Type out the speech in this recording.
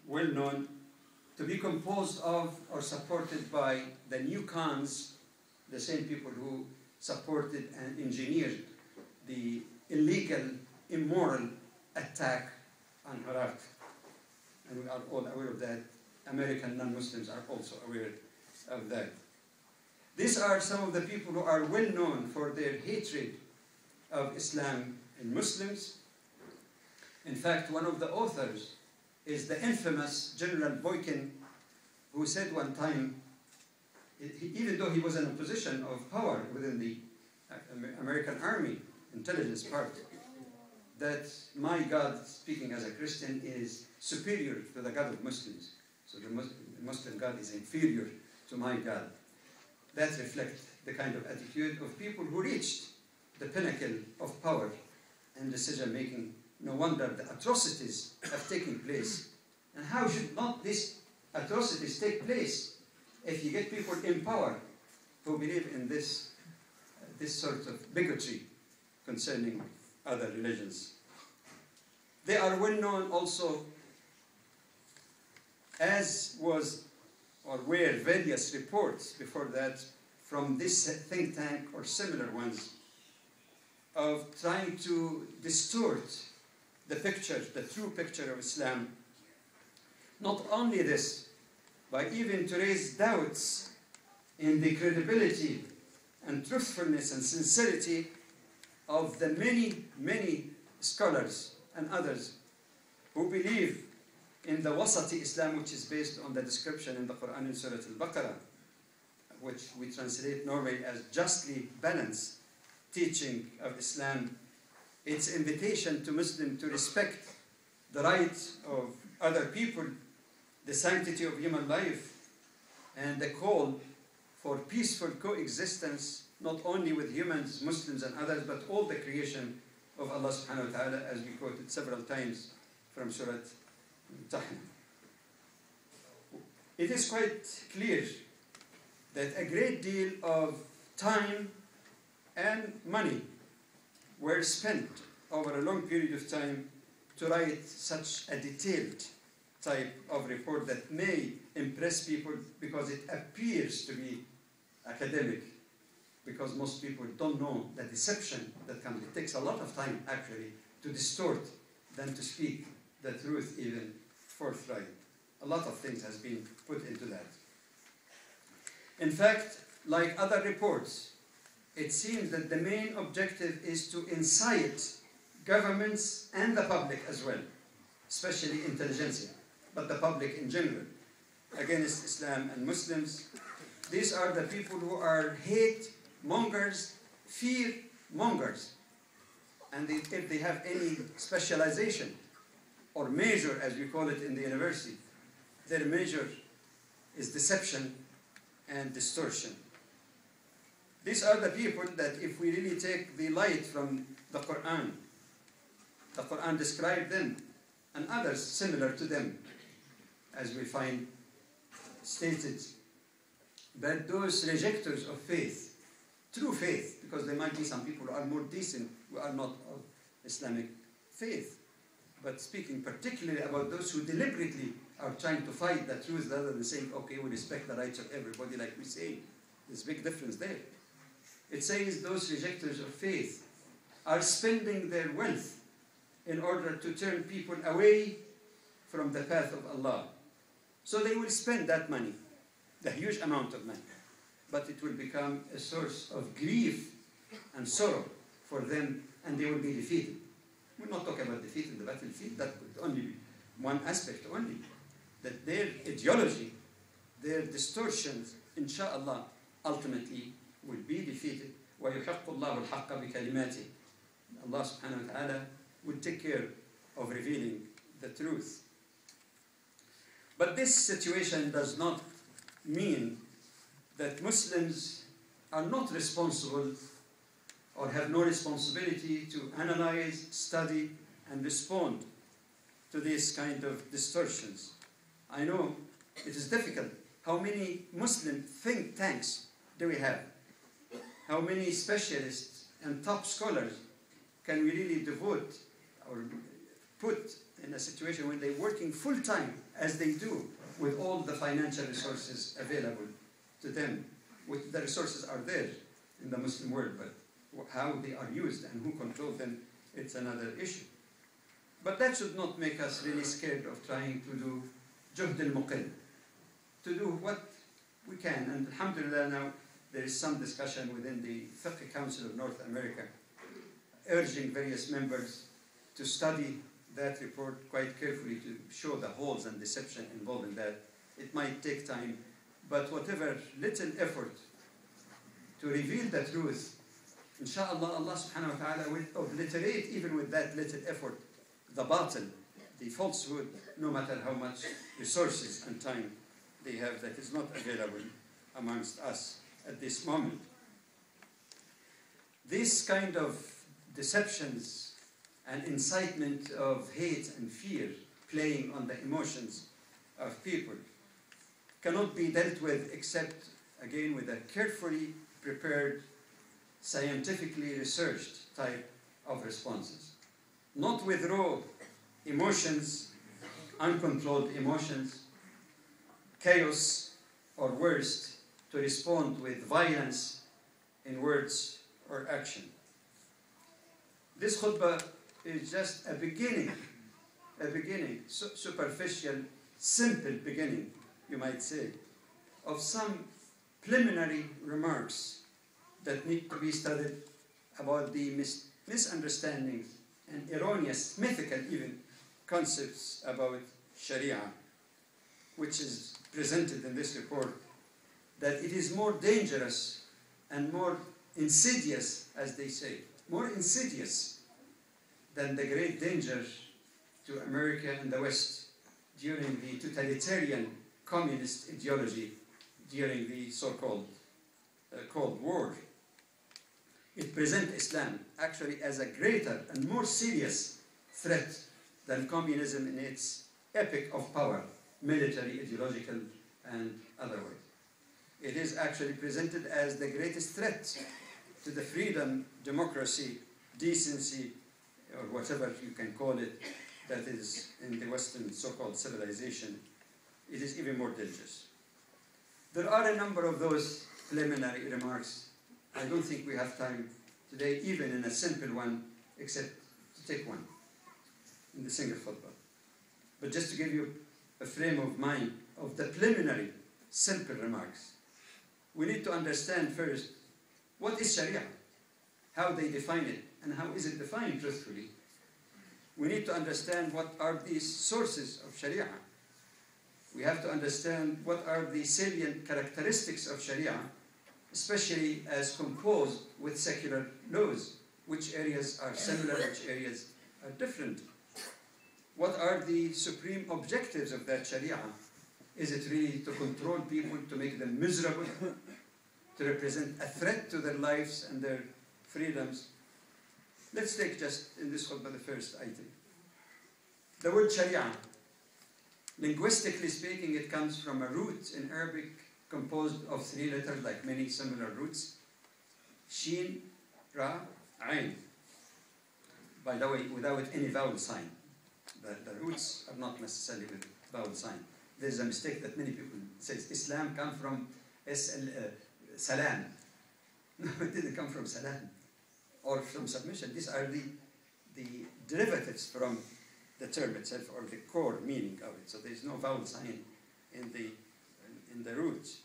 well known to be composed of or supported by the new cons, the same people who supported and engineered the illegal, immoral attack on Iraq. And we are all aware of that. American non-Muslims are also aware of that. These are some of the people who are well known for their hatred of Islam and Muslims. In fact, one of the authors is the infamous General Boykin, who said one time, even though he was in a position of power within the American Army intelligence part, that my God, speaking as a Christian, is superior to the God of Muslims. So the Muslim God is inferior to my God. That reflects the kind of attitude of people who reached the pinnacle of power and decision-making. No wonder the atrocities have taken place. And how should not these atrocities take place if you get people in power who believe in this sort of bigotry concerning other religions? They are well known also, as was or were various reports before that from this think tank or similar ones, of trying to distort the picture, the true picture of Islam. Not only this, but even to raise doubts in the credibility and truthfulness and sincerity of the many, many scholars and others who believe in the Wasati Islam, which is based on the description in the Quran in Surah Al-Baqarah, which we translate normally as justly balanced teaching of Islam. Its invitation to Muslims to respect the rights of other people, the sanctity of human life, and the call for peaceful coexistence, not only with humans, Muslims and others, but all the creation of Allah subhanahu wa ta'ala, as we quoted several times from Surah Al-Tahrim. It is quite clear that a great deal of time and money were spent over a long period of time to write such a detailed type of report that may impress people because it appears to be academic, because most people don't know the deception that comes. It takes a lot of time, actually, to distort than to speak the truth even forthright. A lot of things has been put into that. In fact, like other reports, it seems that the main objective is to incite governments and the public as well, especially intelligentsia, but the public in general, against Islam and Muslims. These are the people who are hate mongers, fear mongers. And if they have any specialization or major, as we call it in the university, their major is deception and distortion. These are the people that, if we really take the light from the Quran describes them and others similar to them, as we find stated, that those rejectors of faith, true faith, because there might be some people who are more decent who are not of Islamic faith, but speaking particularly about those who deliberately are trying to fight the truth rather than saying, okay, we respect the rights of everybody, like we say. There's a big difference there. It says those rejectors of faith are spending their wealth in order to turn people away from the path of Allah. So they will spend that money, the huge amount of money, but it will become a source of grief and sorrow for them, and they will be defeated. We're not talking about defeat in the battlefield. That could only be one aspect only. That their ideology, their distortions, inshallah, ultimately will be defeated. وَيُحَقُّ اللَّهُ الْحَقَّ بِكَلِمَاتِهِ. Allah subhanahu wa ta'ala will take care of revealing the truth. But this situation does not mean that Muslims are not responsible or have no responsibility to analyze, study, and respond to these kind of distortions. I know it is difficult. How many Muslim think tanks do we have? How many specialists and top scholars can we really devote or put in a situation when they're working full-time, as they do, with all the financial resources available to them. The resources are there in the Muslim world, but how they are used and who controls them, it's another issue. But that should not make us really scared of trying to do juhd al-muqil, to do what we can. And alhamdulillah, now there is some discussion within the Fiqh Council of North America, urging various members to study that report quite carefully to show the holes and deception involved in that. It might take time, but whatever little effort to reveal the truth, inshallah, Allah subhanahu wa ta'ala will obliterate, even with that little effort, the batil, the falsehood, no matter how much resources and time they have that is not available amongst us at this moment. This kind of deceptions and incitement of hate and fear playing on the emotions of people cannot be dealt with except, again, with a carefully prepared, scientifically researched type of responses. Not with raw emotions, uncontrolled emotions, chaos, or worse, to respond with violence in words or action. This khutbah is just a beginning, superficial, simple beginning, you might say, of some preliminary remarks that need to be studied about the misunderstandings and erroneous, mythical even, concepts about Sharia, which is presented in this report, that it is more dangerous and more insidious, as they say, more insidious than the great danger to America and the West during the totalitarian communist ideology during the so-called Cold War. It presents Islam actually as a greater and more serious threat than communism in its epic of power, military, ideological, and otherwise. It is actually presented as the greatest threat to the freedom, democracy, decency, or whatever you can call it, that is in the Western so-called civilization. It is even more dangerous. There are a number of those preliminary remarks. I don't think we have time today, even in a simple one, except to take one in the single khutbah. But just to give you a frame of mind of the preliminary, simple remarks, we need to understand first, what is Sharia? How they define it, and how is it defined truthfully? We need to understand what are these sources of Sharia. We have to understand what are the salient characteristics of Sharia, especially as composed with secular laws. Which areas are similar, which areas are different? What are the supreme objectives of that Sharia? Is it really to control people, to make them miserable, to represent a threat to their lives and their freedoms? Let's take just in this khutbah the first item. The word Sharia, linguistically speaking, it comes from a root in Arabic composed of 3 letters, like many similar roots. Shin, Ra, Ain. By the way, without any vowel sign. The roots are not necessarily with vowel sign. There's a mistake that many people say Islam comes from Salam. No, it didn't come from Salam or from submission. These are the derivatives from the term itself, or the core meaning of it. So there's no vowel sign in the roots.